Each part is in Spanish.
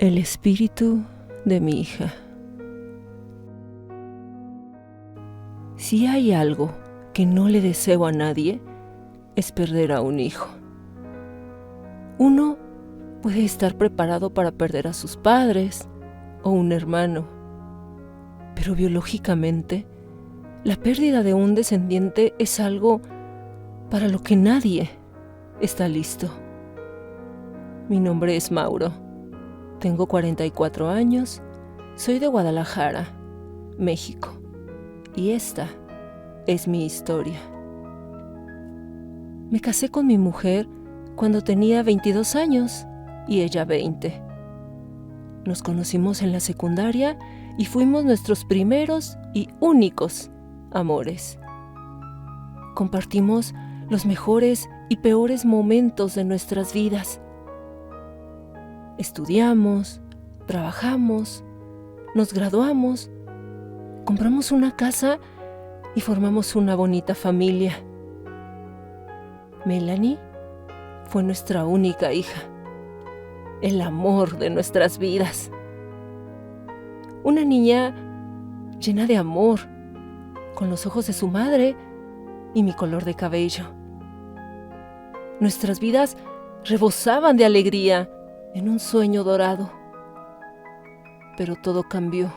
El espíritu de mi hija. Si hay algo que no le deseo a nadie, es perder a un hijo. Uno puede estar preparado para perder a sus padres o un hermano, pero biológicamente, la pérdida de un descendiente es algo para lo que nadie está listo. Mi nombre es Mauro. Tengo 44 años, soy de Guadalajara, México, y esta es mi historia. Me casé con mi mujer cuando tenía 22 años y ella 20. Nos conocimos en la secundaria y fuimos nuestros primeros y únicos amores. Compartimos los mejores y peores momentos de nuestras vidas. Estudiamos, trabajamos, nos graduamos, compramos una casa y formamos una bonita familia. Melanie fue nuestra única hija, el amor de nuestras vidas. Una niña llena de amor, con los ojos de su madre y mi color de cabello. Nuestras vidas rebosaban de alegría en un sueño dorado. Pero todo cambió.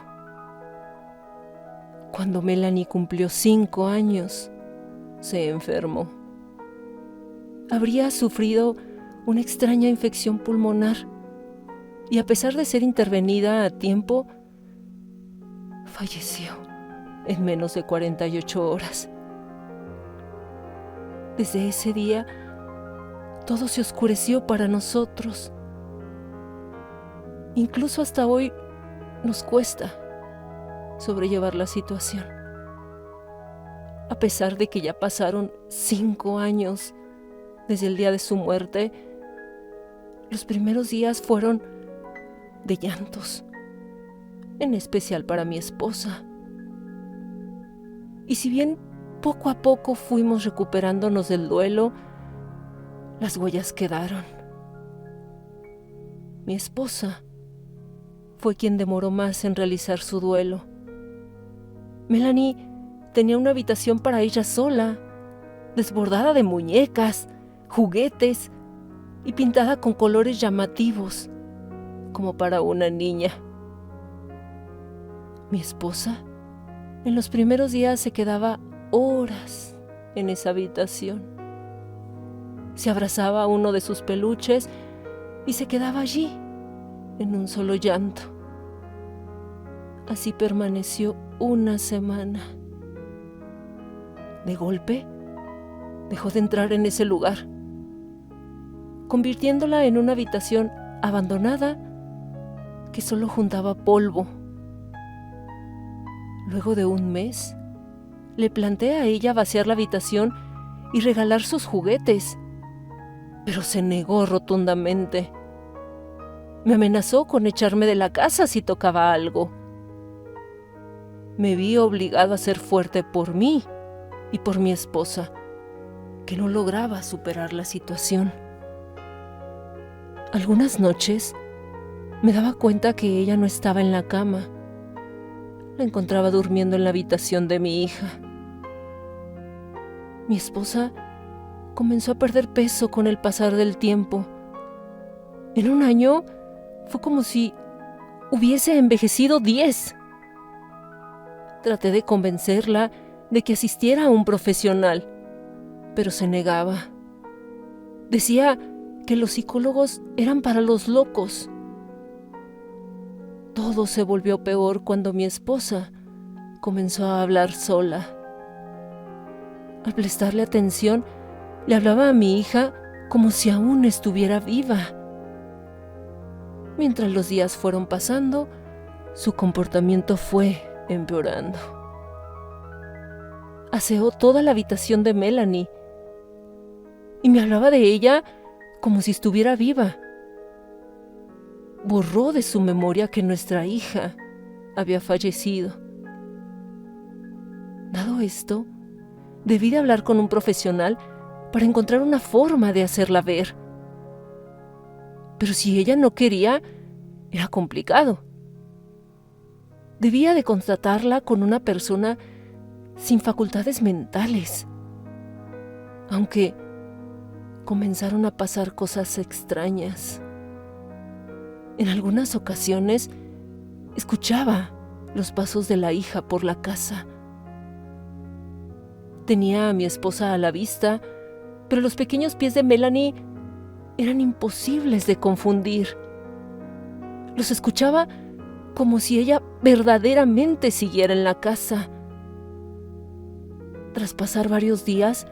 Cuando Melanie cumplió 5 años, se enfermó. Habría sufrido una extraña infección pulmonar y a pesar de ser intervenida a tiempo, falleció en menos de 48 horas. Desde ese día, todo se oscureció para nosotros. Incluso hasta hoy nos cuesta sobrellevar la situación. A pesar de que ya pasaron 5 años desde el día de su muerte, los primeros días fueron de llantos, en especial para mi esposa. Y si bien poco a poco fuimos recuperándonos del duelo, las huellas quedaron. Mi esposa fue quien demoró más en realizar su duelo. Melanie tenía una habitación para ella sola, desbordada de muñecas, juguetes y pintada con colores llamativos, como para una niña. Mi esposa, en los primeros días se quedaba horas en esa habitación. Se abrazaba a uno de sus peluches y se quedaba allí, en un solo llanto. Así permaneció una semana. De golpe, dejó de entrar en ese lugar, convirtiéndola en una habitación abandonada que solo juntaba polvo. Luego de un mes, le planteé a ella vaciar la habitación y regalar sus juguetes, pero se negó rotundamente. Me amenazó con echarme de la casa si tocaba algo. Me vi obligado a ser fuerte por mí y por mi esposa, que no lograba superar la situación. Algunas noches me daba cuenta que ella no estaba en la cama. La encontraba durmiendo en la habitación de mi hija. Mi esposa comenzó a perder peso con el pasar del tiempo. En un año fue como si hubiese envejecido 10. Traté de convencerla de que asistiera a un profesional, pero se negaba. Decía que los psicólogos eran para los locos. Todo se volvió peor cuando mi esposa comenzó a hablar sola. Al prestarle atención, le hablaba a mi hija como si aún estuviera viva. Mientras los días fueron pasando, su comportamiento fue empeorando. Aseó toda la habitación de Melanie y me hablaba de ella como si estuviera viva. Borró de su memoria que nuestra hija había fallecido. Dado esto, debí de hablar con un profesional para encontrar una forma de hacerla ver. Pero si ella no quería, Era complicado. Debía de constatarla con una persona sin facultades mentales. Aunque comenzaron a pasar cosas extrañas. En algunas ocasiones escuchaba los pasos de la hija por la casa. Tenía a mi esposa a la vista, pero los pequeños pies de Melanie eran imposibles de confundir. Los escuchaba como si ella verdaderamente siguiera en la casa. Tras pasar varios días,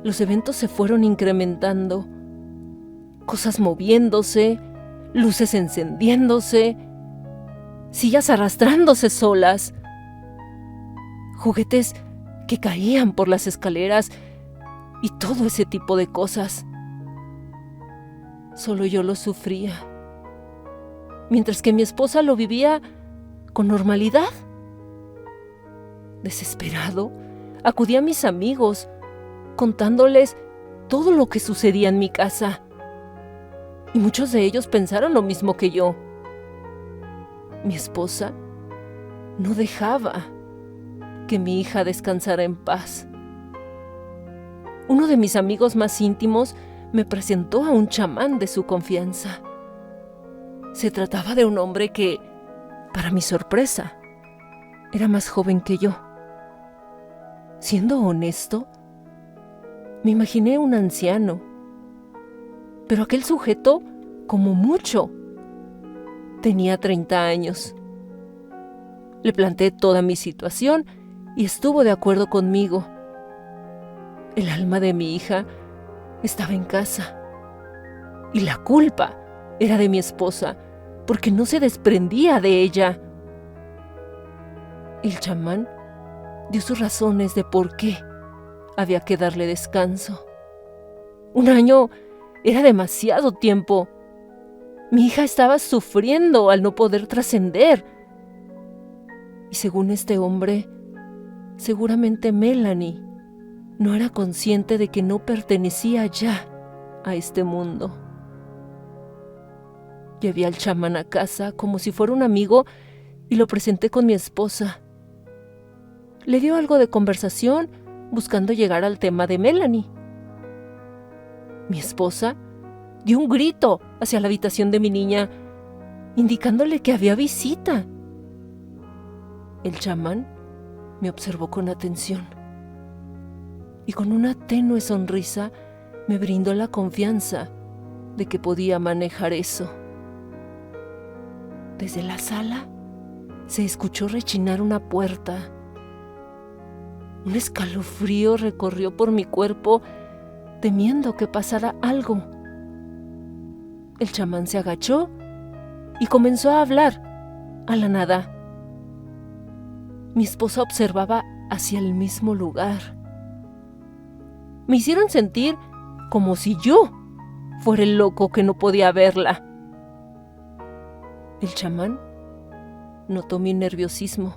los eventos se fueron incrementando. Cosas moviéndose, luces encendiéndose, sillas arrastrándose solas, juguetes que caían por las escaleras y todo ese tipo de cosas. Solo yo lo sufría, mientras que mi esposa lo vivía con normalidad. Desesperado, acudí a mis amigos, contándoles todo lo que sucedía en mi casa. Y muchos de ellos pensaron lo mismo que yo. Mi esposa no dejaba que mi hija descansara en paz. Uno de mis amigos más íntimos me presentó a un chamán de su confianza. Se trataba de un hombre que, para mi sorpresa, era más joven que yo. Siendo honesto, me imaginé un anciano, pero aquel sujeto, como mucho, tenía 30 años. Le planteé toda mi situación y estuvo de acuerdo conmigo. El alma de mi hija estaba en casa y la culpa era de mi esposa porque no se desprendía de ella. El chamán dio sus razones de por qué había que darle descanso. 1 año era demasiado tiempo. Mi hija estaba sufriendo al no poder trascender. Y según este hombre, seguramente Melanie no era consciente de que no pertenecía ya a este mundo. Llevé al chamán a casa como si fuera un amigo y lo presenté con mi esposa. Le dio algo de conversación buscando llegar al tema de Melanie. Mi esposa dio un grito hacia la habitación de mi niña, indicándole que había visita. El chamán me observó con atención y con una tenue sonrisa me brindó la confianza de que podía manejar eso. Desde la sala se escuchó rechinar una puerta. Un escalofrío recorrió por mi cuerpo, temiendo que pasara algo. El chamán se agachó y comenzó a hablar a la nada. Mi esposa observaba hacia el mismo lugar. Me hicieron sentir como si yo fuera el loco que no podía verla. El chamán notó mi nerviosismo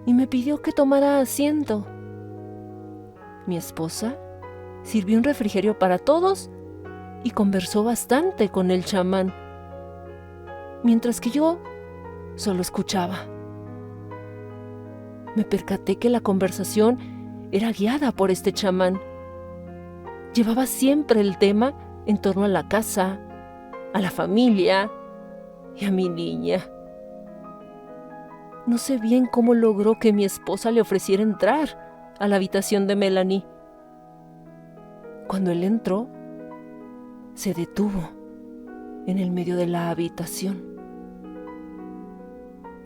y me pidió que tomara asiento. Mi esposa sirvió un refrigerio para todos y conversó bastante con el chamán, mientras que yo solo escuchaba. Me percaté que la conversación era guiada por este chamán. Llevaba siempre el tema en torno a la casa, a la familia y a mi niña. No sé bien cómo logró que mi esposa le ofreciera entrar a la habitación de Melanie. Cuando él entró, se detuvo en el medio de la habitación.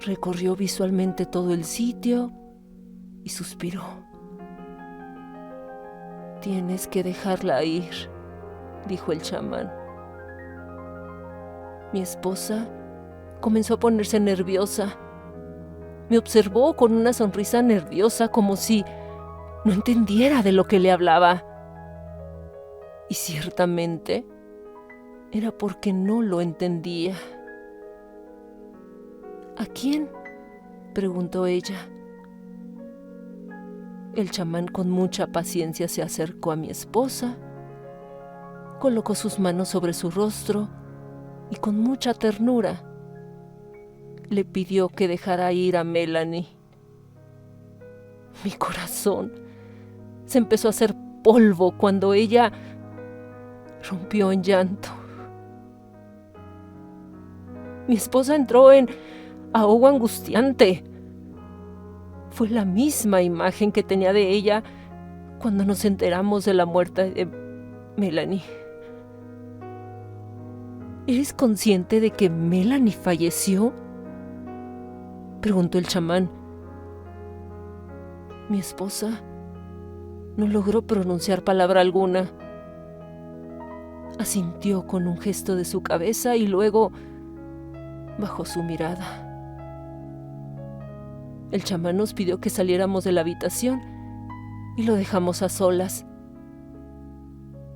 Recorrió visualmente todo el sitio y suspiró. «Tienes que dejarla ir», dijo el chamán. Mi esposa comenzó a ponerse nerviosa. Me observó con una sonrisa nerviosa como si no entendiera de lo que le hablaba. Y ciertamente era porque no lo entendía. «¿A quién?», preguntó ella. El chamán con mucha paciencia se acercó a mi esposa, colocó sus manos sobre su rostro y con mucha ternura le pidió que dejara ir a Melanie. Mi corazón se empezó a hacer polvo cuando ella rompió en llanto. Mi esposa entró en ahogo angustiante. Fue la misma imagen que tenía de ella cuando nos enteramos de la muerte de Melanie. ¿Eres consciente de que Melanie falleció?, preguntó el chamán. Mi esposa no logró pronunciar palabra alguna. Asintió con un gesto de su cabeza y luego bajó su mirada. El chamán nos pidió que saliéramos de la habitación y lo dejamos a solas.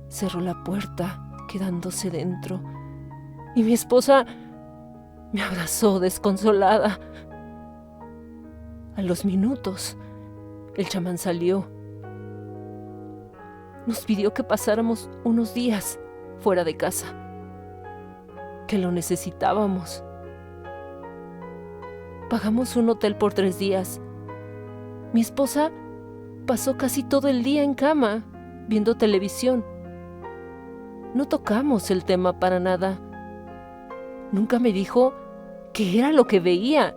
Cerró la puerta, quedándose dentro, y mi esposa me abrazó desconsolada. A los minutos, el chamán salió. Nos pidió que pasáramos unos días fuera de casa, que lo necesitábamos. Pagamos un hotel por 3 días. Mi esposa pasó casi todo el día en cama, viendo televisión. No tocamos el tema para nada. Nunca me dijo qué era lo que veía,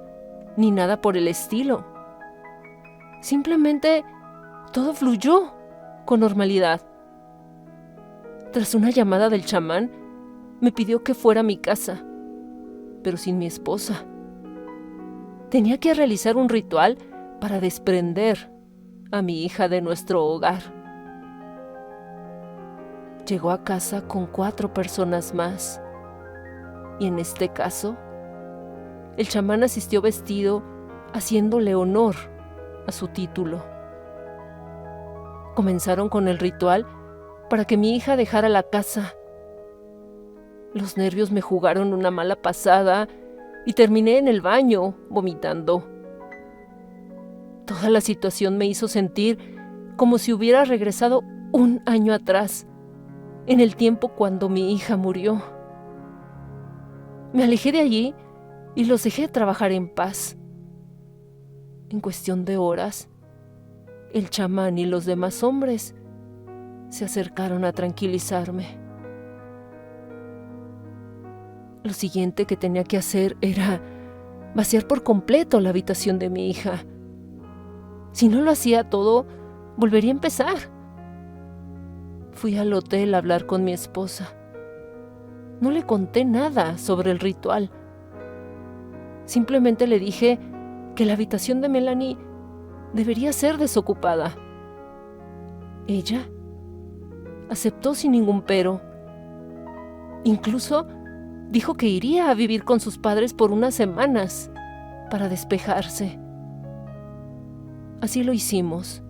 ni nada por el estilo. Simplemente todo fluyó con normalidad. Tras una llamada del chamán, me pidió que fuera a mi casa, pero sin mi esposa. Tenía que realizar un ritual para desprender a mi hija de nuestro hogar. Llegó a casa con 4 personas más, y en este caso, el chamán asistió vestido haciéndole honor a su título. Comenzaron con el ritual para que mi hija dejara la casa. Los nervios me jugaron una mala pasada y terminé en el baño vomitando. Toda la situación me hizo sentir como si hubiera regresado 1 año atrás, en el tiempo cuando mi hija murió. Me alejé de allí y los dejé trabajar en paz. En cuestión de horas, el chamán y los demás hombres se acercaron a tranquilizarme. Lo siguiente que tenía que hacer era vaciar por completo la habitación de mi hija. Si no lo hacía todo, volvería a empezar. Fui al hotel a hablar con mi esposa. No le conté nada sobre el ritual. Simplemente le dije que la habitación de Melanie debería ser desocupada. Ella aceptó sin ningún pero. Incluso dijo que iría a vivir con sus padres por unas semanas para despejarse. Así lo hicimos.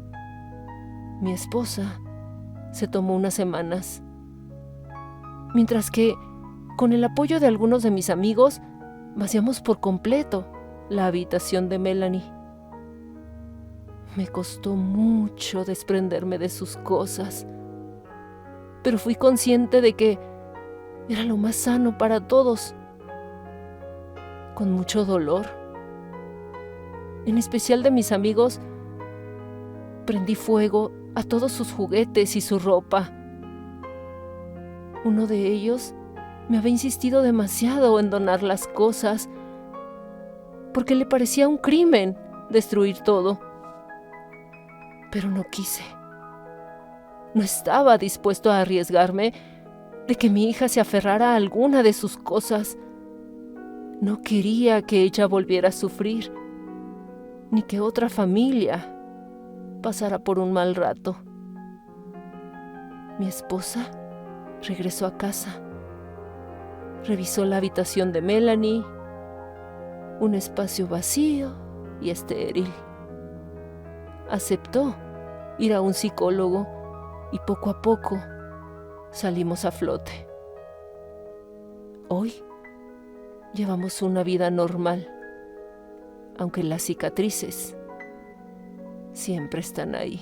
Mi esposa se tomó unas semanas, mientras que, con el apoyo de algunos de mis amigos, vaciamos por completo la habitación de Melanie. Me costó mucho desprenderme de sus cosas, pero fui consciente de que era lo más sano para todos. Con mucho dolor, en especial de mis amigos, prendí fuego a todos sus juguetes y su ropa. Uno de ellos me había insistido demasiado en donar las cosas, porque le parecía un crimen destruir todo. Pero no quise. No estaba dispuesto a arriesgarme de que mi hija se aferrara a alguna de sus cosas. No quería que ella volviera a sufrir, ni que otra familia pasara por un mal rato. Mi esposa regresó a casa. Revisó la habitación de Melanie, un espacio vacío y estéril. Aceptó ir a un psicólogo y poco a poco salimos a flote. Hoy llevamos una vida normal, aunque las cicatrices siempre están ahí.